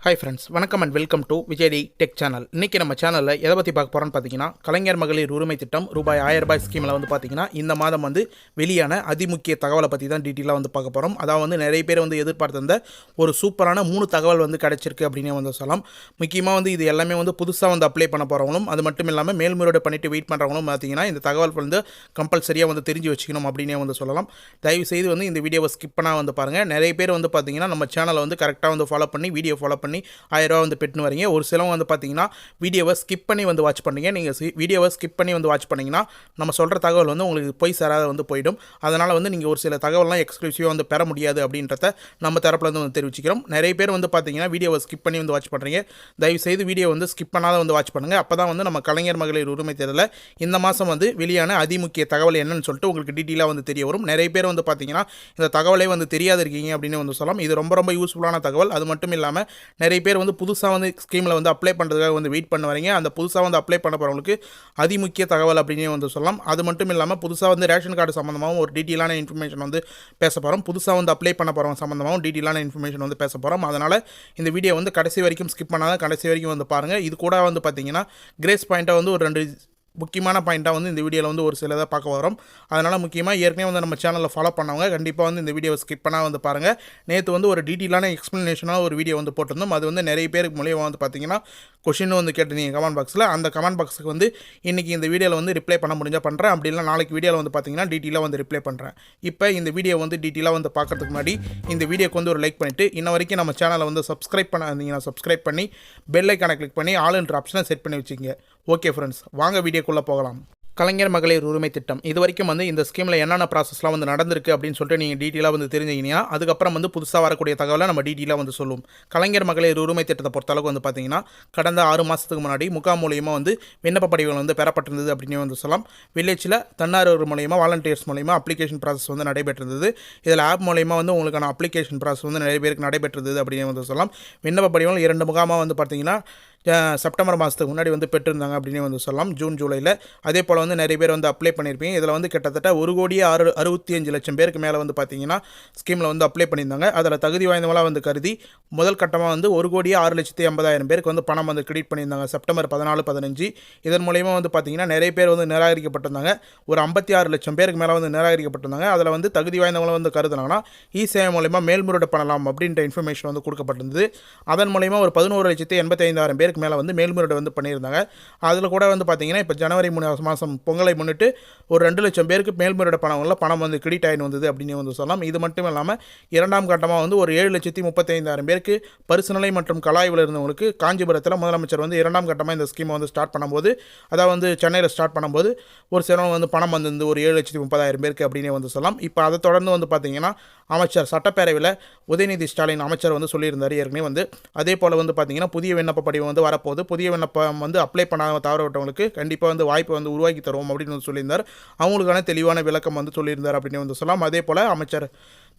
Hi friends, வணக்கம் and welcome to Vijay tech channel. இன்றைக்கி நம்ம சேனலில் எதை பற்றி பார்க்க போகிறோன்னு பார்த்தீங்கன்னா, கலைஞர் மகளிர் உரிமை திட்டம் ரூபாய் 1000 ஸ்கீமில் வந்து பார்த்தீங்கன்னா இந்த மாதம் வந்து வெளியான அதிமுக்கிய தகவலை பற்றி தான் டீட்டெயிலாக வந்து பார்க்க போகிறோம். அதாவது வந்து நிறைய பேர் வந்து எதிர்பார்த்திருந்த ஒரு சூப்பரான 3 தகவல் வந்து கிடச்சிருக்கு அப்படின்னு வந்து சொல்லலாம். முக்கியமாக வந்து இது எல்லாமே வந்து புதுசாக வந்து அப்ளை பண்ண போகிறவங்களும், அது மட்டும் இல்லாமல் மேல்முறையீடு பண்ணிட்டு வெயிட் பண்ணுறவங்களும் பார்த்தீங்கன்னா இந்த தகவல் வந்து கம்பல்சரியாக வந்து தெரிஞ்சு வச்சுக்கணும் அப்படின்னே வந்து சொல்லலாம். தயவுசெய்து வந்து இந்த வீடியோவை ஸ்கிப் பண்ணால் வந்து பாருங்கள். நிறைய பேர் வந்து பார்த்தீங்கன்னா நம்ம சேனலை வந்து கரெக்டாக வந்து ஃபாலோ பண்ணி வீடியோ ஃபாலோ பண்ணி 1000 ரூபா வந்து பெட்டுன்னு வரீங்க. ஒரு சிலவங்க வந்து பார்த்தீங்கன்னா வீடியோவை ஸ்கிப் பண்ணி வந்து வாட்ச் பண்ணுறீங்க. நீங்கள் வீடியோவை ஸ்கிப் பண்ணி வந்து வாட்ச் பண்ணிங்கன்னா நம்ம சொல்கிற தகவல் வந்து உங்களுக்கு போய் சேராத வந்து போயிடும். அதனால் வந்து நீங்கள் ஒரு சில தகவல்லாம் எக்ஸ்க்ளூசிவாக வந்து பெற முடியாது அப்படின்றத நம்ம தரப்புலேருந்து வந்து தெரிவிச்சுக்கிறோம். நிறைய பேர் வந்து பார்த்தீங்கன்னா வீடியோவை ஸ்கிப் பண்ணி வந்து வாட்ச் பண்ணுறீங்க. தயவுசெய்து வீடியோ வந்து ஸ்கிப் பண்ணாத வந்து வாட்ச் பண்ணுங்கள். அப்போ தான் வந்து நம்ம கலைஞர் மகளிர் உரிமை தேர்தலில் இந்த மாதம் வந்து வெளியான அதிமுக்கிய தகவல் என்னன்னு சொல்லிட்டு உங்களுக்கு டீட்டெயிலாக வந்து தெரிய வரும். நிறைய பேர் வந்து பார்த்தீங்கன்னா இந்த தகவலே வந்து தெரியாது இருக்கீங்க அப்படின்னு வந்து சொல்லலாம். இது ரொம்ப ரொம்ப யூஸ்ஃபுல்லான தகவல். அது மட்டும் இல்லாமல் நிறைய பேர் வந்து புதுசாக வந்து ஸ்கீமில் வந்து அப்ளை பண்ணுறதுக்காக வந்து வெயிட் பண்ண வரீங்க. அந்த புதுசாக வந்து அப்ளை பண்ண போகிறவங்களுக்கு அதிமுக்கிய தகவல் அப்படின்னே வந்து சொல்லலாம். அது மட்டும் இல்லாமல் புதுசாக வந்து ரேஷன் கார்டு சம்மந்தமாகவும் ஒரு டீட்டெயிலான இன்ஃபர்மேஷன் வந்து பேச போகிறோம். புதுசாக வந்து அப்ளை பண்ண போகிறவங்க சம்மந்தமாகவும் டீட்டெயிலான இன்ஃபர்மேஷன் வந்து பேச போகிறோம். அதனால் இந்த வீடியோ வந்து கடைசி வரைக்கும் ஸ்கிப் பண்ணாதான் கடைசி வரைக்கும் வந்து பாருங்கள். இது கூட வந்து பார்த்தீங்கன்னா கிரேஸ் பாயிண்ட்டை வந்து ஒரு 2 முக்கியமான பாயிண்ட்டாக வந்து இந்த வீடியோவில் வந்து ஒரு சிலதை பார்க்க வரோம். அதனால் முக்கியமாக ஏற்கனவே வந்து நம்ம சேனலில் ஃபாலோ பண்ணவங்க கண்டிப்பாக வந்து இந்த வீடியோவை ஸ்கிப் பண்ணால் வந்து பாருங்கள். நேற்று வந்து ஒரு டீட்டெயிலான எக்ஸ்ப்ளனேஷனாக ஒரு வீடியோ வந்து போட்டிருந்தோம். அது வந்து நிறைய பேருக்கு மூலியமாக வந்து பார்த்தீங்கன்னா கொஷின் வந்து கேட்டிருந்தீங்க கமெண்ட் பாக்ஸில். அந்த கமெண்ட் பாக்ஸுக்கு வந்து இன்றைக்கி இந்த வீடியோவில் வந்து ரிப்ளை பண்ண முடிஞ்சால் பண்ணுறேன். அப்படி இல்லை நாளைக்கு வீடியோவில் வந்து பார்த்தீங்கன்னா டீட்டெயிலாக வந்து ரிப்ளை பண்ணுறேன். இப்போ இந்த வீடியோ வந்து டீட்டெயிலாக வந்து பார்க்கறதுக்கு முன்னாடி இந்த வீடியோக்கு வந்து ஒரு லைக் பண்ணிவிட்டு இன்ன வரைக்கும் நம்ம சேனலை வந்து சப்ஸ்கிரைப் பண்ணாதீங்கன்னா சப்ஸ்கிரைப் பண்ணி பெல் ஐக்கானை கிளிக் பண்ணி ஆல்ன்ற ஆப்ஷனை செட் பண்ணி வச்சுங்க. ஓகே ஃப்ரெண்ட்ஸ், வாங்க வீடியோக்குள்ளே போகலாம். கலைஞர் மகளிர் உரிமை திட்டம் இது வரைக்கும் வந்து இந்த ஸ்கீமில் என்னென்ன ப்ராசஸ்லாம் வந்து நடந்திருக்கு அப்படின்னு சொல்லிட்டு நீங்கள் டீட்டெயிலாக வந்து தெரிஞ்சிங்கன்னா அதுக்கப்புறம் வந்து புதுசாக வரக்கூடிய தகவலை நம்ம டீட்டெயிலாக வந்து சொல்லுவோம். கலைஞர் மகளிர் உரிமை திட்டத்தை பொறுத்தளவுக்கு வந்து பார்த்தீங்கன்னா கடந்த 6 மாதத்துக்கு முன்னாடி முகாம் மூலியமாக வந்து விண்ணப்ப படிவங்கள் வந்து பெறப்பட்டிருந்தது அப்படின்னு வந்து சொல்லலாம். வில்லேஜில் தன்னார்வ மூலியமாக வாலண்டியர்ஸ் மூலியமாக அப்ளிகேஷன் ப்ராசஸ் வந்து நடைபெற்றிருந்தது. இதில் ஆப் மூலியமாக வந்து உங்களுக்கான அப்ளிகேஷன் ப்ராசஸ் வந்து நிறைய பேருக்கு நடைபெற்றிருந்தது அப்படின்னு வந்து சொல்லலாம். விண்ணப்ப படிவங்கள் 2 முகாமாக வந்து பார்த்தீங்கன்னா செப்டம்பர் மாதத்துக்கு முன்னாடி வந்து பெற்றிருந்தாங்க அப்படின்னு வந்து சொல்லலாம். ஜூன் ஜூலையில் அதே போல் வந்து நிறைய பேர் வந்து அப்ளை பண்ணியிருப்பீங்க. இதில் வந்து கிட்டத்தட்ட 1,65,00,000 பேருக்கு மேலே வந்து பார்த்தீங்கன்னா ஸ்கீமில் வந்து அப்ளை பண்ணியிருந்தாங்க. அதில் தகுதி வாய்ந்தவங்களாக வந்து கருதி முதல் கட்டமாக வந்து 1,06,50,000 பேருக்கு வந்து பணம் வந்து கிரெடிட் பண்ணியிருந்தாங்க செப்டம்பர் 14, 15. இதன் மூலயமா வந்து பார்த்தீங்கன்னா நிறைய பேர் வந்து நிராகரிக்கப்பட்டிருந்தாங்க. ஒரு 56,00,000 பேருக்கு மேலே வந்து நிராகரிக்கப்பட்டிருந்தாங்க. அதில் வந்து தகுதி வாய்ந்தவங்களை வந்து கருதுனாங்கன்னா சேவை மூலயமா மேல்முறையீடு பண்ணலாம் அப்படின்ற இன்ஃபர்மேஷன் வந்து கொடுக்கப்பட்டிருந்தது. அதன் மூலயமா ஒரு 11,85,000 பேருக்கு மேலே வந்து மேல்முறையீடு வந்து பண்ணியிருந்தாங்க. அதில் கூட வந்து பார்த்தீங்கன்னா இப்போ ஜனவரி மாதம் பொங்கலை முன்னிட்டு ஒரு 2 லட்சம் பேருக்கு மேல்முறையீடு பணம் வந்து கிரெடிட் ஆகி வந்தது அப்படின்னு வந்து சொல்லலாம். இது மட்டும் இல்லாமல் 2ஆம் கட்டமாக வந்து ஒரு 7,35,000 பேருக்கு பரிசுநிலை மற்றும் கலாய்வில் இருந்தவங்களுக்கு காஞ்சிபுரத்தில் முதலமைச்சர் வந்து 2ஆம் கட்டமாக இந்த ஸ்கீமை வந்து ஸ்டார்ட் பண்ணும்போது, அதாவது வந்து சென்னையில் ஸ்டார்ட் பண்ணும்போது ஒரு சிலவங்க வந்து பணம் வந்து ஒரு 7,30,000 பேருக்கு அப்படின்னு வந்து சொல்லலாம். இப்போ அதை தொடர்ந்து வந்து பார்த்தீங்கன்னா அமைச்சர் சட்டப்பேரவையில் உதயநிதி ஸ்டாலின் அமைச்சர் வந்து சொல்லியிருந்தார் ஏற்கனவே வந்து. அதே போல் வந்து பார்த்தீங்கன்னா புதிய விண்ணப்ப படிவம் வந்து வரப்போகுது. புதிய விண்ணப்பம் வந்து அப்ளை பண்ணாத தவறவிட்டவங்களுக்கு கண்டிப்பாக வந்து வாய்ப்பு வந்து உருவாக்கி தருவோம் அப்படின்னு வந்து சொல்லியிருந்தார். அவங்களுக்கான தெளிவான விளக்கம் வந்து சொல்லியிருந்தார் அப்படின்னு வந்து சொல்லலாம். அதே போல் அமைச்சர்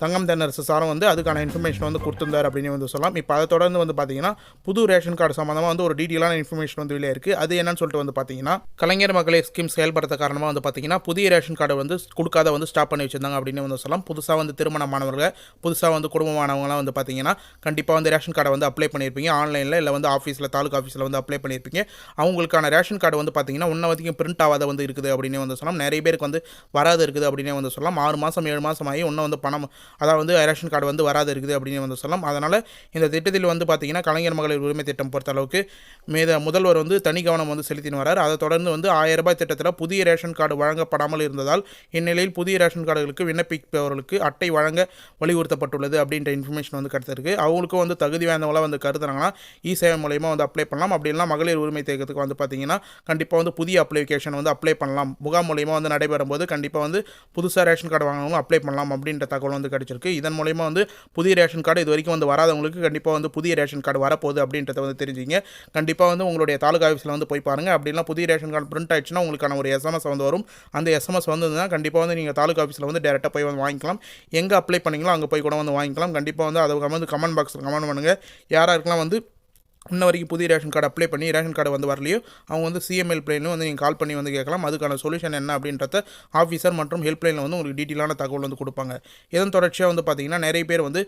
தங்கம் தென்னரசு சாரும் வந்து அதுக்கான இன்ஃபர்மேஷன் வந்து கொடுத்திருந்தார் அப்படின்னு வந்து சொல்லலாம். இப்போ அதை தொடர்ந்து வந்து பார்த்தீங்கன்னா புது ரேஷன் கார்டு சம்மந்தமாக வந்து ஒரு டீட்டெயிலான இன்ஃபர்மேஷன் வந்து வெளியே இருக்குது. அது என்னன்னு சொல்லிட்டு வந்து பார்த்தீங்கன்னா கலைஞர் மகளிர் ஸ்கீம் செயல்படுத்த காரணமாக வந்து பார்த்தீங்கன்னா புதிய ரேஷன் கார்டு வந்து கொடுக்காத வந்து ஸ்டாப் பண்ணி வச்சிருந்தாங்க அப்படின்னு வந்து சொல்லலாம். புதுசாக வந்து திருமணமானவர்கள், புதுசாக வந்து குடும்பமானவங்களாம் வந்து பார்த்தீங்கன்னா கண்டிப்பாக வந்து ரேஷன் கார்டை வந்து அப்ளை பண்ணியிருப்பீங்க. ஆன்லைனில் இல்லை வந்து ஆஃபீஸில் தாலுக்கா ஆஃபீஸில் வந்து அப்ளை பண்ணியிருப்பீங்க. அவங்களுக்கான ரேஷன் கார்டு வந்து பார்த்தீங்கன்னா வரைக்கும் பிரிண்ட் ஆகாத வந்து இருக்குது அப்படின்னு வந்து சொல்லலாம். நிறைய பேருக்கு வந்து வராது இருக்குது அப்படின்னு வந்து சொல்லலாம். 6 மாதம் 7 மாதம் ஆகி இன்னும் வந்து பணம், அதாவது ரேஷன் கார்டு வந்து வராது இருக்குது அப்படின்னு வந்து சொல்லலாம். அதனால் இந்த திட்டத்தில் வந்து பார்த்தீங்கன்னா கலைஞர் மகளிர் உரிமை திட்டம் பொறுத்த அளவுக்கு முதல்வர் வந்து தனி கவனம் வந்து செலுத்தின்னு வரார். அதை தொடர்ந்து வந்து 1000 ரூபாய் திட்டத்தில் புதிய ரேஷன் கார்டு வழங்கப்படாமல் இருந்ததால் இந்நிலையில் புதிய ரேஷன் கார்டுகளுக்கு விண்ணப்பிப்பவர்களுக்கு அட்டை வழங்க வலியுறுத்தப்பட்டுள்ளது அப்படின்ற இன்ஃபர்மேஷன் வந்து கிடைத்திருக்கு. அவங்களுக்கும் வந்து தகுதி வாய்ந்தவங்களாக வந்து கருதுனாங்கன்னா சேவை மூலயமா வந்து அப்ளை பண்ணலாம். அப்படின்னா மகளிர் உரிமை தேக்கத்துக்கு வந்து பார்த்தீங்கன்னா கண்டிப்பாக வந்து புதிய அப்ளிகேஷன் வந்து அப்ளை பண்ணலாம். முகாம் மூலயமா வந்து நடைபெறும் போது கண்டிப்பாக வந்து புதுசாக ரேஷன் கார்டு வாங்கணும் அப்ளை பண்ணலாம் அப்படின்ற தகவல் வந்து கிடைச்சிருக்கு. இதன் மூலயமா வந்து புதிய ரேஷன் கார்டு இது வரைக்கும் வந்து வராதவங்களுக்கு கண்டிப்பாக வந்து புதிய ரேஷன் கார்டு வரப்போகுது அப்படின்றத வந்து தெரிஞ்சுங்க. கண்டிப்பாக வந்து உங்களுடைய தாலுகா ஆஃபீஸில் வந்து போய் பாருங்கள். அப்படின்னா புதிய ரேஷன் கார்டு பிரிண்ட் ஆயிடுச்சுன்னா உங்களுக்கான ஒரு SMS வந்து வரும். அந்த SMS வந்ததுன்னா கண்டிப்பாக வந்து நீங்கள் தாலுகா ஆஃபீஸில் வந்து டேரெக்டாக போய் வந்து வாங்கிக்கலாம். எங்கே அப்ளை பண்ணிங்களோ அங்கே போய் கூட வந்து வாங்கிக்கலாம். கண்டிப்பாக வந்து அதை வந்து கமெண்ட் பாக்ஸில் கமெண்ட் பண்ணுங்கள். யாராருக்கெல்லாம் வந்து இன்ன வரைக்கும் புதிய ரேஷன் கார்டு அப்ளை பண்ணி ரேஷன் கார்டு வந்து வரலையோ அவங்க வந்து சிஎம் ஹெல்ப்லைனில் வந்து நீங்கள் கால் பண்ணி வந்து கேட்கலாம். அதுக்கான சொல்யூஷன் என்ன அப்படின்றத ஆஃபீஸர் மற்றும் ஹெல்ப்லைனில் வந்து உங்களுக்கு டீட்டெயிலான தகவல் வந்து கொடுப்பாங்க. இதன் தொடர்ச்சியாக வந்து பார்த்திங்கன்னா நிறைய பேர் வந்து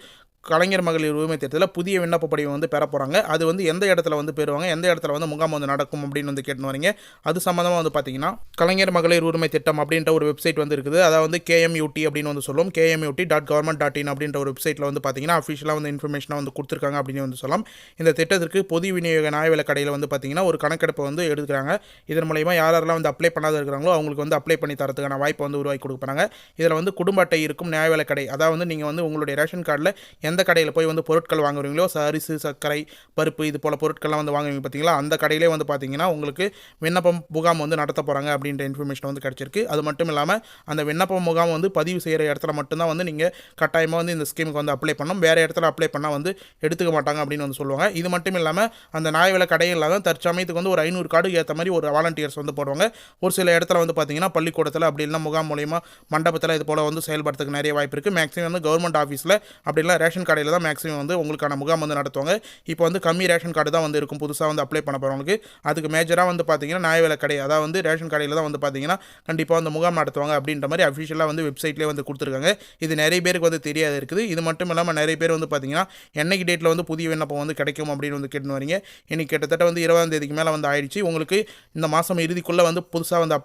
கலைஞர் மகளிர் உரிமை திட்டத்தில் புதிய விண்ணப்ப படிவம் வந்து பெற போகிறாங்க. அது வந்து எந்த இடத்துல வந்து பெறுவாங்க, எந்த இடத்துல வந்து முகாம் வந்து நடக்கும் அப்படின்னு வந்து கேட்டு வரீங்க. அது சம்மந்தமாக வந்து பார்த்தீங்கன்னா கலைஞர் மகளிர் உரிமை திட்டம் அப்படின்ற ஒரு வெப்சைட் வந்து இருக்குது. அதாவது வந்து KMUT அப்படின்னு வந்து சொல்லுவோம். KMUT.government.in அப்படின்ற ஒரு வெப்சைட்டில் வந்து பார்த்தீங்கன்னா அஃபிஷியலாக வந்து இன்ஃபர்மேஷனாக வந்து கொடுத்துருக்காங்க அப்படின்னு வந்து சொல்லலாம். இந்த திட்டத்திற்கு பொது விநியோக நியாய விலை கடையில் வந்து பார்த்தீங்கன்னா ஒரு கணக்கெடுப்பை வந்து எடுக்கிறாங்க. இதன் மூலயமா யாரெல்லாம் வந்து அப்ளை பண்ணாத இருக்கிறாங்களோ அவங்களுக்கு வந்து அப்ளை பண்ணி தரதுக்கான வாய்ப்பை வந்து உருவாக்கி கொடுக்குறாங்க. இதில் வந்து குடும்ப அட்டை இருக்கும் நியாய விலை கடை, அதாவது நீங்கள் வந்து உங்களுடைய ரேஷன் கார்டில் எந்த கடையில் போய் வந்து பொருட்கள் வாங்குறீங்களோ, அரிசி, சர்க்கரை, பருப்பு இது போல் பொருட்கள்லாம் வந்து வாங்குவீங்க பார்த்தீங்களா, அந்த கடையிலே வந்து பார்த்தீங்கன்னா உங்களுக்கு விண்ணப்பம் முகாம் வந்து நடத்த போகிறாங்க அப்படின்ற இன்ஃபர்மேஷன் வந்து கிடச்சிருக்கு. அது மட்டும் இல்லாமல் அந்த விண்ணப்ப முகாம் வந்து பதிவு செய்கிற இடத்துல மட்டும்தான் வந்து நீங்கள் கட்டாயமாக வந்து இந்த ஸ்கீமுக்கு வந்து அப்ளை பண்ணணும். வேறு இடத்துல அப்ளை பண்ணால் வந்து எடுத்துக்க மாட்டாங்க அப்படின்னு வந்து சொல்லுவாங்க. இது மட்டும் இல்லாமல் அந்த நியாய விலை கடையில் இல்லாத தற்சமயத்துக்கு வந்து ஒரு 500 கார்டு ஏற்ற மாதிரி ஒரு வாலண்டியர்ஸ் வந்து போடுவாங்க. ஒரு சில இடத்துல வந்து பார்த்தீங்கன்னா பள்ளிக்கூடத்தில் அப்படி இல்லைனா முகாம் மூலிமா மண்டபத்தில் இது போல் வந்து செயல்படுறதுக்கு நிறைய வாய்ப்பு இருக்குது. மேக்ஸிமம் வந்து கவர்மெண்ட் ஆஃபீஸில் அப்படி இல்லை ரேஷன் கடையில் தான் மேக்ஸிமம் வந்து உங்களுக்கான முகாம் வந்து நடத்துவாங்க. இப்போ வந்து கம்மி ரேஷன் கார்டு தான் வந்து இருக்கும் புதுசாக வந்து அப்ளை பண்ண போகிறவங்களுக்கு. அதுக்கு மேஜராக வந்து பார்த்தீங்கன்னா நியாய விலை கடை, அதாவது வந்து ரேஷன் கடையில் தான் வந்து பார்த்தீங்கன்னா கண்டிப்பாக வந்து முகாம் நடத்துவாங்க அப்படின்ற மாதிரி அஃபிஷியலாக வந்து வெப்சைட்லேயே வந்து கொடுத்துருக்காங்க. இது நிறைய பேருக்கு வந்து தெரியாது இருக்குது. இது மட்டும் இல்லாமல் நிறைய பேர் வந்து பார்த்தீங்கன்னா என்னைக்கு டேட்டில் வந்து புதிய விண்ணப்பம் வந்து கிடைக்கும் அப்படின்னு வந்து கேட்டு வரீங்க. இன்னைக்கு கிட்டத்தட்ட வந்து 20ஆம் தேதிக்கு மேலே வந்து ஆயிடுச்சு. உங்களுக்கு இந்த மாதம் இறுதிக்குள்ளே வந்து புதுசாக வந்து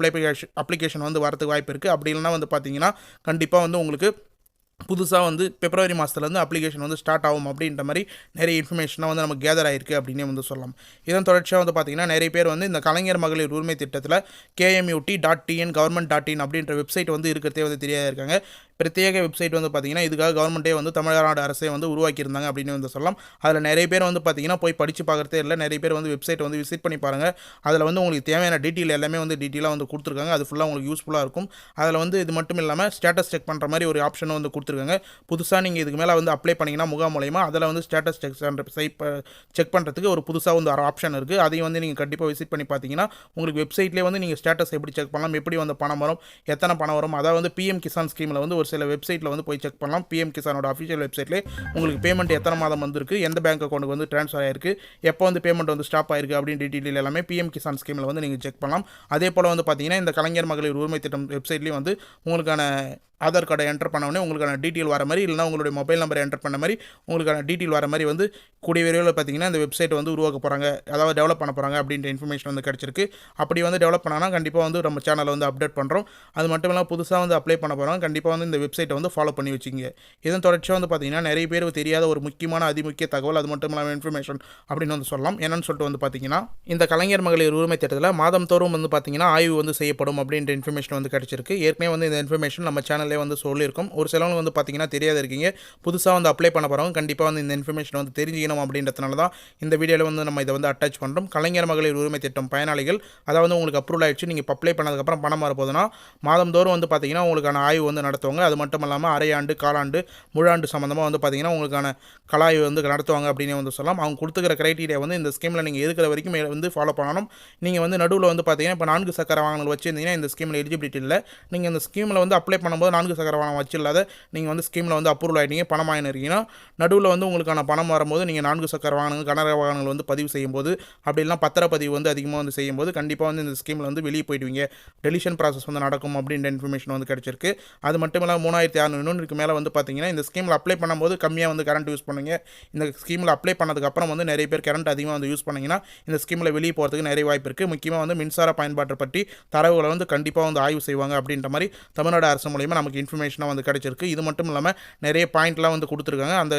அப்ளிகேஷன் வந்து வரதுக்கு வாய்ப்பு இருக்குது. அப்படி இல்லைனா வந்து பார்த்தீங்கன்னா கண்டிப்பாக வந்து உங்களுக்கு புதுசாக வந்து பிப்ரவரி மாதத்துலேருந்து அப்ளிகேஷன் வந்து ஸ்டார்ட் ஆகும் அப்படின்ற மாதிரி நிறைய இன்ஃபர்மேஷனாக வந்து நமக்கு கேதர் ஆகிருக்கு அப்படின்னே வந்து சொல்லலாம். இதன் தொடர்ச்சியாக வந்து பார்த்திங்கன்னா நிறைய பேர் வந்து இந்த கலைஞர் மகளிர் உரிமை திட்டத்தில் KMUT.TN government.in அப்படின்ற வெப்சைட் வந்து இருக்கிறதே வந்து தெரியாத இருக்காங்க. பிரத்யேக வெப்சைட் வந்து பார்த்திங்கன்னா இதுக்காக கவர்மெண்ட்டே வந்து தமிழ்நாடு அரசே வந்து உருவாக்கியிருந்தாங்க அப்படின்னு வந்து சொல்லலாம். அதில் நிறைய பேர் வந்து பார்த்திங்கன்னா போய் படித்து பார்க்குறதே இல்லை. நிறைய பேர் வந்து வெப்சைட்டை வந்து விசிட் பண்ணி பாருங்கள். அதில் வந்து உங்களுக்கு தேவையான டீட்டெயில் எல்லாமே வந்து டீட்டெயிலாக வந்து கொடுத்துருக்காங்க. அது ஃபுல்லாக உங்களுக்கு யூஸ்ஃபுல்லாக இருக்கும். அதில் வந்து இது மட்டும் இல்லாமல் ஸ்டேட்டஸ் செக் பண்ணுற மாதிரி ஒரு ஆப்ஷனும் வந்து கொடுத்துருக்காங்க. புதுசாக நீங்கள் இதுக்கு மேலே வந்து அப்ளை பண்ணிங்கன்னா முகாம் மூலயமா அதில் வந்து ஸ்டேட்டஸ் செக் பண்ணுறதுக்கு ஒரு புதுசாக வந்து ஒரு ஆப்ஷன் இருக்குது. அதையும் வந்து நீங்கள் கண்டிப்பாக விசிட் பண்ணி பார்த்தீங்கன்னா உங்களுக்கு வெப்சைட்லேயே வந்து நீங்கள் ஸ்டேட்டஸ் எப்படி செக் பண்ணலாம், எப்படி வந்து பணம் வரும், எத்தனை பணம் வரும், அதாவது வந்து PM கிசான் ஸ்கீமில் வந்து ஒரு சில வெப்சைட்டில் வந்து போய் செக் பண்ணலாம். PM கிசானோட அஃபிஷியல் வெப்சைட்லேயே உங்களுக்கு பேமெண்ட் எத்தனை மாதம் வந்திருக்கு, எந்த பேங்க் அக்கௌண்ட்டுக்கு வந்து ட்ரான்ஸ்ஃபர் ஆயிருக்கு, எப்போ வந்து பேமெண்ட் வந்து ஸ்டாப் ஆயிருக்கு அப்படின்னு டீட்டெயில் எல்லாமே PM கிசான் ஸ்கீமில் வந்து நீங்கள் செக் பண்ணலாம். அதே போல் வந்து பார்த்தீங்கன்னா இந்த கலைஞர் மகளிர் உரிமை திட்டம் வெப்சைட்லேயும் வந்து உங்களுக்கான ஆதார் கார்டை என்டர் பண்ண உங்களுக்கான டீட்டெயில் வர மாதிரி, இல்லைனா உங்களுடைய மொபைல் நம்பரை என்டர் பண்ண மாதிரி உங்களுக்கான டீட்டெயில் வர மாதிரி வந்து கூடிய விரைவில் பார்த்தீங்கன்னா இந்த வெப்சைட் வந்து உருவாக்க போகிறாங்க, அதாவது டெவலப் பண்ண போகிறாங்க அப்படின்ற இன்ஃபர்மேஷன் வந்து கிடச்சிருக்கு. அப்படி வந்து டெவலப் பண்ணால் கண்டிப்பாக வந்து நம்ம சேனலை வந்து அப்டேட் பண்ணுறோம். அது மட்டும் இல்லாமல் புதுசாக வந்து அப்ளை பண்ண போகிறாங்க. கண்டிப்பாக வந்து இந்த வெப்சைட்டை வந்து ஃபாலோ பண்ணி வச்சுங்க. இதன் தொடர்ச்சியாக வந்து பார்த்தீங்கன்னா நிறைய பேர் தெரியாத ஒரு முக்கியமான அதிமுக்கிய தகவல், அது மட்டும் இல்லாமல் இன்ஃபர்மேஷன் அப்படின்னு வந்து சொல்லலாம். என்னன்னு சொல்லிட்டு வந்து பார்த்தீங்கன்னா இந்த கலைஞர் மகளிர் உரிமை திட்டத்தில் மாதம் தோறும் வந்து பார்த்தீங்கன்னா ஆய்வு வந்து செய்யப்படும் அப்படின்ற இன்ஃபர்மேஷன் வந்து கிடச்சிருக்கு. ஏற்கனவே வந்து இந்த இன்ஃபர்மேஷன் நம்ம சேனல்லே வந்து சொல்லியிருக்கோம். ஒரு சிலவங்க வந்து பார்த்தீங்கன்னா தெரியாத இருக்கீங்க, புதுசாக வந்து அப்ளை பண்ண போகிறவங்க கண்டிப்பாக வந்து இந்த இன்ஃபர்மேஷன் வந்து தெரிஞ்சுக்கணும் அப்படின்றதுனால தான் இந்த வீடியோவில் வந்து நம்ம இதை வந்து அட்டாச் பண்ணுறோம். கலைஞர் மகளிர் உரிமை திட்டம் பயனாளிகள், அதாவது உங்களுக்கு அப்ரூவல் ஆகிடுச்சு, நீங்கள் அப்ளை பண்ணதுக்கப்புறம் பணம் வரப்போதுன்னா மாதந்தோறும் வந்து பார்த்தீங்கன்னா உங்களுக்கான ஆய்வு வந்து நடத்துவாங்க. அது மட்டும் இல்லாமல் அரையாண்டு, காலாண்டு, முழாண்டு சம்மந்தமாக வந்து பார்த்தீங்கன்னா உங்களுக்கான கலாய்வு வந்து நடத்துவாங்க அப்படின்னு வந்து சொல்லலாம். அவங்க கொடுத்துக்கிற கிரைட்டீரியா வந்து இந்த ஸ்கீமில் நீங்கள் இருக்கிற வரைக்கும் வந்து ஃபாலோ பண்ணணும். நீங்கள் வந்து நடுவில் வந்து பார்த்தீங்கன்னா இப்போ 4 சக்கர வாகனங்கள் வச்சுருந்தீங்கன்னா இந்த ஸ்கீமில் எலிஜிபிலிட்டி இல்லை. நீங்கள் இந்த ஸ்கீமில் வந்து அப்ளை பண்ணும்போது 4 சக்கர வாகனம் வச்சு இல்லாத நீங்கள் வந்து ஸ்கீமில் வந்து அப்ரூவல் ஆகிட்டீங்க, பணம் ஆகினீங்கன்னா நடுவில் வந்து உங்களுக்கான பணம் வரும்போது நீங்கள் 4 சக்கர வாகனங்கள், கனரக வாகனங்கள் வந்து பதிவு செய்யும்போது அப்படி இல்லைனா பத்திரப்பதிவு வந்து அதிகமாக வந்து செய்யும்போது கண்டிப்பாக வந்து இந்த ஸ்கீமில் வந்து வெளியே போயிடுவீங்க, டெலிஷன் ப்ராசஸ் வந்து நடக்கும் அப்படின்ற இன்ஃபர்மேஷன் வந்து கிடச்சிருக்கு. அது மட்டும் இல்லாமல் 3600 யூனிட்டுக்கு மேலே வந்து பார்த்தீங்கன்னா இந்த ஸ்கீமில் அப்ளை பண்ணும்போது கம்மியாக வந்து கரண்ட் யூஸ் பண்ணுங்க. இந்த ஸ்கீமில் அப்ளை பண்ணதுக்கப்புறம் வந்து நிறைய பேர் கரண்ட் அதிகமாக வந்து யூஸ் பண்ணிங்கன்னா இந்த ஸ்கீமில் வெளியே போகிறதுக்கு நிறைய வாய்ப்பு இருக்குது. முக்கியமாக வந்து மின்சார பயன்பாட்டை பற்றி தரவுகளை வந்து கண்டிப்பாக வந்து ஆய்வு செய்வாங்க அப்படின்ற மாதிரி தமிழ்நாடு அரசு மூலியமாக நமக்கு இன்ஃபர்மேஷனாக வந்து கிடச்சிருக்கு. இது மட்டும் இல்லாமல் நிறைய பாயிண்ட்லாம் வந்து கொடுத்துருக்காங்க. அந்த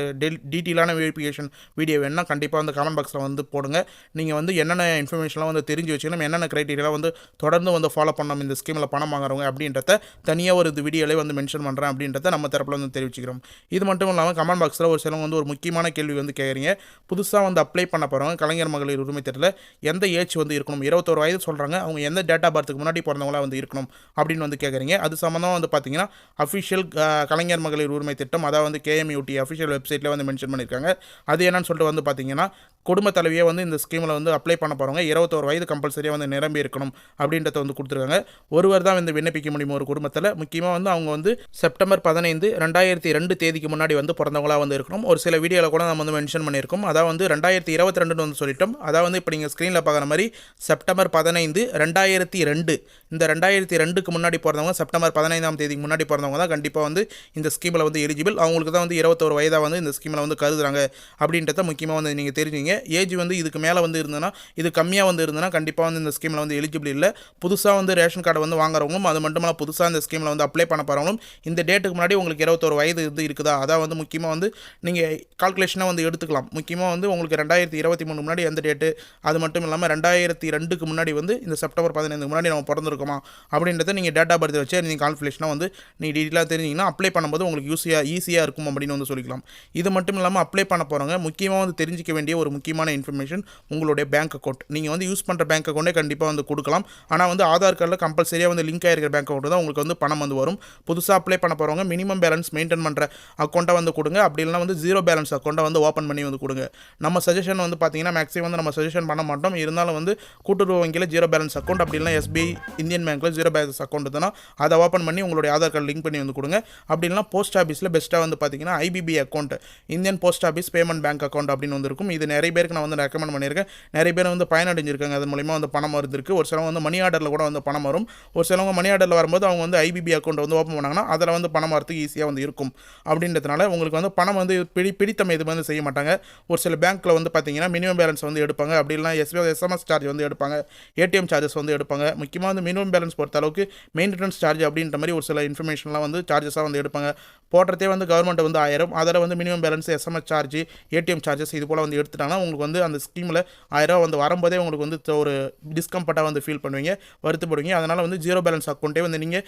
டீட்டெயிலான வெரிஃபிகேஷன் வீடியோ வேணுன்னா கண்டிப்பாக வந்து கமெண்ட் பாக்ஸில் வந்து போடுங்க. நீங்கள் வந்து என்னென்ன இன்ஃபர்மேஷன்லாம் வந்து தெரிஞ்சு வச்சுக்கணும், என்னென்ன க்ரைட்டீரியாலாம் வந்து தொடர்ந்து வந்து ஃபாலோ பண்ணணும் இந்த ஸ்கீமில் பணம் வாங்குறவங்க அப்படின்றத தனியாக ஒரு வீடியோவிலே வந்து மென்ஷன் பண்ணுறேன் அப்படின்றத நம்ம தரப்பில் வந்து தெரிவிச்சுக்கிறோம். இது மட்டும் இல்லாமல் கமெண்ட் பாக்ஸில் ஒரு சிலவங்க வந்து ஒரு முக்கியமான கேள்வி வந்து கேட்குறீங்க. புதுசாக வந்து அப்ளை பண்ண போகிறவங்க கலைஞர் மகளிர் உரிமை திட்டத்தில் எந்த ஏஜ் வந்து இருக்கணும், 21 வயது சொல்கிறாங்க, அவங்க எந்த டேட் ஆஃப் பர்த்துக்கு முன்னாடி பிறந்தவங்களாக வந்து இருக்கணும் அப்படின்னு வந்து கேட்குறீங்க. அது சம்மந்தமாக வந்து பார்த்தீங்கன்னா அஃபிஷியல் கலைஞர் மகளிர் உரிமை திட்டம், அதாவது வந்து KMUT அஃபிஷியல் வெப்சைட்டில் வந்து மென்ஷன் பண்ணியிருக்காங்க. அது என்னன்னு சொல்லிட்டு வந்து பார்த்தீங்கன்னா குடும்ப தலைவியை வந்து இந்த ஸ்கீமில் வந்து அப்ளை பண்ண போகிறவங்க 21 வயது கம்பல்சரியாக வந்து நிரம்பி இருக்கணும் அப்படின்றத வந்து கொடுத்துருக்காங்க. ஒருவர் தான் வந்து விண்ணப்பிக்க முடியும் ஒரு குடும்பத்தில். முக்கியமாக வந்து அவங்க வந்து செப்டம்பர் 15 2002 தேதிக்கு முன்னாடி வந்து பிறந்தவங்களாக வந்து இருக்கணும். ஒரு சில வீடியோவில் கூட நம்ம வந்து மென்ஷன் பண்ணியிருக்கோம். அதாவது வந்து 2022 வந்து சொல்லிட்டோம். அதாவது வந்து இப்போ நீங்கள் ஸ்க்ரீனில் பார்க்குற மாதிரி செப்டம்பர் 15 2002 இந்த 2002க்கு முன்னாடி பிறந்தவங்க செப்டம்பர் 15ஆம் தேதிக்கு முன்னாடி பிறந்தவங்க தான் கண்டிப்பாக வந்து இந்த ஸ்கீமில் வந்து எலிஜிபிள். அவங்களுக்கு தான் வந்து 21 வயதாக வந்து இந்த ஸ்கீமில் வந்து கருதுறாங்க அப்படின்றத முக்கியமாக வந்து நீங்கள் தெரிஞ்சுங்க. ஏஜ் வந்து இதுக்கு மேலே வந்து இருந்ததுன்னா, இது கம்மியாக வந்து இருந்ததுன்னா கண்டிப்பாக வந்து இந்த ஸ்கீமில் வந்து எலிஜிபிள் இல்லை. புதுசாக வந்து ரேஷன் கார்டு வந்து வாங்குறவங்களும் அது மட்டும் இல்லாமல் புதுசாக இந்த ஸ்கீமில் வந்து அப்ளை பண்ண போகிறவங்களும் இந்த டேட்டுக்கு முன்னாடி உங்களுக்கு 21 வயது இது இருக்குதா, அதான் வந்து முக்கியமாக வந்து நீங்கள் கால்குலேஷனாக வந்து எடுத்துக்கலாம். முக்கியமாக வந்து உங்களுக்கு 2023 முன்னாடி எந்த டேட்டு, அது மட்டும் இல்லாமல் 2002க்கு முன்னாடி வந்து இந்த செப்டம்பர் 15 முன்னாடி நம்ம பிறந்திருக்கோமா அப்படின்றத நீங்கள் டேட்டா பர்த் வச்சு நீங்கள் கால்குலேஷனாக வந்து நீங்கள் டீட்டெயிலாக தெரிஞ்சிங்கன்னா அப்ளை பண்ணும்போது உங்களுக்கு ஈஸியாக இருக்கும் அப்படின்னு வந்து சொல்லிக்கலாம். இது மட்டும் இல்லாமல் அப்ளை பண்ண போகிறவங்க முக்கியமாக வந்து தெரிஞ்சிக்க வேண்டிய ஒரு முக்கியமான இன்ஃபர்மேஷன் உங்களுடைய பேங்க் அக்கௌண்ட். நீங்கள் வந்து யூஸ் பண்ணுற பேங்க் அக்கௌண்ட்டே கண்டிப்பாக வந்து கொடுக்கலாம். ஆனால் வந்து ஆதார் கார்டில் கம்பல்சரியாக வந்து லிங்க் ஆகிருக்கிற பேங்க் அக்கௌண்ட் தான் உங்களுக்கு வந்து பணம் வந்து வரும். புதுசாக அப்ளை பண்ண போகிறவங்க மினிமம் பேலன்ஸ் மெயின்டைன் பண்ணுற அக்கௌண்ட்டை வந்து கொடுங்க. அப்படி இல்லைனா வந்து ஜீரோ பேலன்ஸ் அக்கௌண்ட்டை வந்து ஓப்பன் பண்ணி வந்து கொடுங்க. நம்ம சஜஷன் வந்து பார்த்தீங்கன்னா மேக்ஸிமம் வந்து நம்ம சஜஷன் பண்ண மாட்டோம். இருந்தாலும் வந்து கூட்டுறவு வங்கியில் ஜீரோ பேலன்ஸ் அக்கௌண்ட், அப்படி இல்லைனா SBI இந்தியன் பேங்க்கில் ஜீரோ பேலன்ஸ் அக்கௌண்ட் தானே அதை ஓப்பன் பண்ணி உங்களுடைய ஆதார் கார்டு லிங்க் பண்ணி வந்து கொடுங்க. அப்படி இல்லைனா போஸ்ட் ஆஃபீஸில் பெஸ்ட்டாக வந்து பார்த்தீங்கன்னா IBB account, Indian post office payment bank account அப்படின்னு வந்து இருக்கும். இது நிறைய பேருக்கு நான் வந்து ரெக்கமெண்ட் பண்ணியிருக்கேன். நிறைய பேர் வந்து பயனடைஞ்சிருக்காங்க. அது மூலிமா வந்து பணம் வருதுருக்கு. ஒரு சிலவங்க வந்து மணி ஆர்டரில் கூட வந்து பணம் வரும். ஒரு சிலவங்க மணி ஆர்டரில் வரும்போது அவங்க வந்து IBB அக்கௌண்ட் வந்து ஓப்பன் பண்ணாங்கன்னா அதில் வந்து பணம் வரத்துக்கு ஈஸியாக வந்து இருக்கும். அப்படின்றதுனால உங்களுக்கு வந்து பணம் வந்து பிடித்தம் எது வந்து செய்ய மாட்டாங்க. ஒரு சில பேங்க்கில் வந்து பார்த்தீங்கன்னா மினிமம் பேலன்ஸ் வந்து எடுப்பாங்க. அப்படி இல்லைனா SMS சார்ஜ் வந்து எடுப்பாங்க, ATM சார்ஜஸ் வந்து எடுப்பாங்க. முக்கியமாக வந்து மினிமம் பேலன்ஸ் பொறுத்த அளவுக்கு மெயின்டெனன்ஸ் சார்ஜ் அப்படின்ற மாதிரி ஒரு சில இன்ஃபர்மேஷன்லாம் வந்து சார்ஜஸாக வந்து எடுப்பாங்க. போடுறதே வந்து கவர்மெண்ட் வந்து 1000, அதில் வந்து minimum balance SMS charge, ATM charges இது போல் வந்து எடுத்துட்டாங்கன்னா உங்களுக்கு வந்து அந்த ஸ்கீமில் 1000 வந்து வரும்போதே உங்களுக்கு வந்து ஒரு டிஸ்கம்ஃபர்ட்டாக வந்து ஃபீல் பண்ணுவீங்க, வருத்தப்படுவீங்க. அதனால் வந்து ஜீரோ பேலன்ஸ் அக்கௌண்ட்டே வந்து நீங்கள்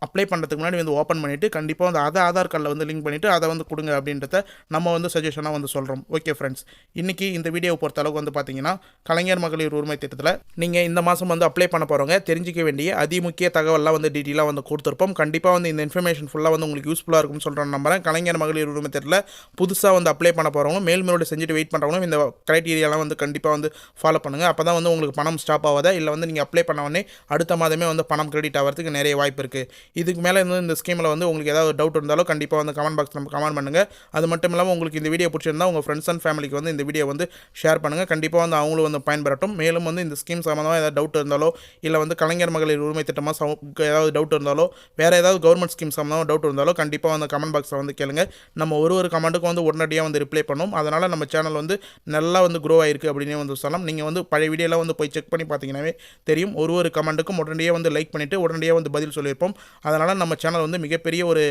அப்ளை பண்ணுறதுக்கு முன்னாடி வந்து ஓப்பன் பண்ணிவிட்டு கண்டிப்பாக வந்து அதை ஆதார் கார்டில் வந்து லிங்க் பண்ணிவிட்டு அதை வந்து கொடுங்க அப்படின்றத நம்ம வந்து சஜஷனாக வந்து சொல்கிறோம். ஓகே ஃப்ரெண்ட்ஸ், இன்றைக்கி இந்த வீடியோவை பொறுத்த அளவுக்கு வந்து பார்த்தீங்கன்னா கலைஞர் மகளிர் உரிமை திட்டத்தில் நீங்கள் இந்த மாதம் வந்து அப்ளை பண்ண போகிறவங்க தெரிஞ்சிக்க வேண்டிய அதிமுக்கிய தகவலாம் வந்து டீட்டெயிலாக வந்து கொடுத்துருப்போம். கண்டிப்பாக வந்து இந்த இன்ஃபர்மேஷன் ஃபுல்லாக வந்து உங்களுக்கு யூஸ்ஃபுல்லாக இருக்கும்னு சொல்கிறேன் நம்புறேன். கலைஞர் மகளிர் உரிமை திட்டத்தில் புதுசாக வந்து அப்ளை பண்ண போகிறவங்க மேல்முறையீடு செஞ்சுட்டு வெயிட் பண்ணுறவங்களும் இந்த க்ரைட்டீரியாலாம் வந்து கண்டிப்பாக வந்து ஃபாலோ பண்ணுங்கள். அப்போ தான் வந்து உங்களுக்கு பணம் ஸ்டாப் ஆகாதா, இல்லை வந்து நீங்கள் அப்ளை பண்ண உடனே அடுத்த மாதமே வந்து பணம் கிரெடிட் ஆகிறதுக்கு நிறைய வாய்ப்பு இருக்குது. இதுக்கு மேலே வந்து இந்த ஸ்கீமில் வந்து உங்களுக்கு ஏதாவது டவுட் இருந்தாலும் கண்டிப்பாக வந்து கமெண்ட் பாக்ஸ் நம்ம கமெண்ட் பண்ணுங்கள். அது மட்டும் இல்லாமல் உங்களுக்கு இந்த வீடியோ பிடிச்சிருந்தால் உங்கள் ஃப்ரெண்ட்ஸ் அண்ட் ஃபேமிலிக்கு வந்து இந்த வீடியோ வந்து ஷேர் பண்ணுங்கள். கண்டிப்பாக வந்து அவங்களும் வந்து பயன்பெறட்டும். மேலும் வந்து இந்த ஸ்கீம் சம்மந்தமாக ஏதாவது டவுட் இருந்தாலோ, இல்லை வந்து கலைஞர் மகளிர் உரிமை திட்டமாக ஏதாவது டவுட் இருந்தாலோ, வேறு ஏதாவது கவர்மெண்ட் ஸ்கீம் சம்மந்தமாக டவுட் இருந்தாலோ கண்டிப்பாக வந்து கமெண்ட் பாக்ஸில் வந்து கேளுங்க. நம்ம ஒரு கமெண்ட்டுக்கும் வந்து உடனடியாக வந்து ரிப்ளை பண்ணும். அதனால் நம்ம சேனல் வந்து நல்லா வந்து க்ரோ ஆயிருக்கு அப்படின்னே வந்து சொல்லலாம். நீங்கள் வந்து பழைய வீடியோலாம் வந்து போய் செக் பண்ணி பார்த்தீங்கன்னாவே தெரியும். ஒரு கமெண்ட்டுக்கும் உடனடியாக வந்து லைக் பண்ணிவிட்டு உடனடியாக வந்து பதில் சொல்லியிருப்போம். அதனால் நம்ம சேனல் வந்து மிகப்பெரிய ஒரு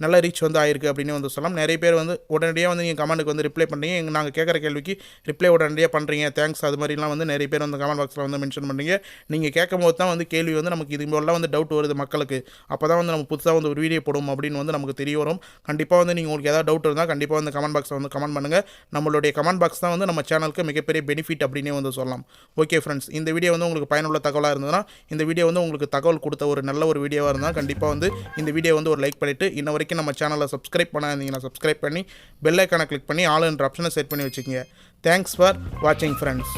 நல்ல ரீச் வந்து ஆயிருக்கு அப்படின்னு வந்து சொல்லலாம். நிறைய பேர் வந்து உடனடியாக வந்து நீங்கள் கமெண்ட்டுக்கு வந்து ரிப்ளை பண்ணுறீங்க. நாங்கள் கேட்குற கேள்விக்கு ரிப்ளை உடனடியாக பண்ணுறீங்க, தேங்க்ஸ், அது மாதிரிலாம் வந்து நிறைய பேர் வந்து கமெண்ட் பாக்ஸில் வந்து மென்ஷன் பண்ணுறீங்க. நீங்கள் கேட்கும் போது தான் வந்து கேள்வி வந்து நமக்கு இது போல வந்து டவுட் வருது மக்களுக்கு. அப்போ தான் வந்து நம்ம புதுசாக வந்து ஒரு வீடியோ போடும் அப்படின்னு வந்து நமக்கு தெரிய வரும். கண்டிப்பாக வந்து நீங்கள் உங்களுக்கு ஏதாவது டவுட் இருந்தால் கண்டிப்பாக வந்து கமெண்ட் பாக்ஸில் வந்து கமெண்ட் பண்ணுங்கள். நம்மளுடைய கமெண்ட் பாக்ஸ் தான் வந்து நம்ம சேனலுக்கு மிகப்பெரிய பெனிஃபிட் அப்படின்னே வந்து சொல்லலாம். ஓகே ஃப்ரெண்ட்ஸ், இந்த வீடியோ வந்து உங்களுக்கு பயனுள்ள தகவலாக இருந்ததுன்னா, இந்த வீடியோ வந்து உங்களுக்கு தகவல் கொடுத்த ஒரு நல்ல ஒரு வீடியோவாக இருந்தால் கண்டிப்பாக வந்து இந்த வீடியோ வந்து ஒரு லைக் பண்ணிவிட்டு இன்ன வரைக்கும் நம்ம சேனலை சப்ஸ்கிரைப் பண்ணாதீங்கன்னா சப்ஸ்கிரைப் பண்ணி பெல் ஐக்கானை கிளிக் பண்ணி ஆல் என்ற ஆப்ஷனை செட் பண்ணி வச்சுக்கோங்க. தேங்க்ஸ் ஃபார் வாட்சிங் ஃப்ரெண்ட்ஸ்.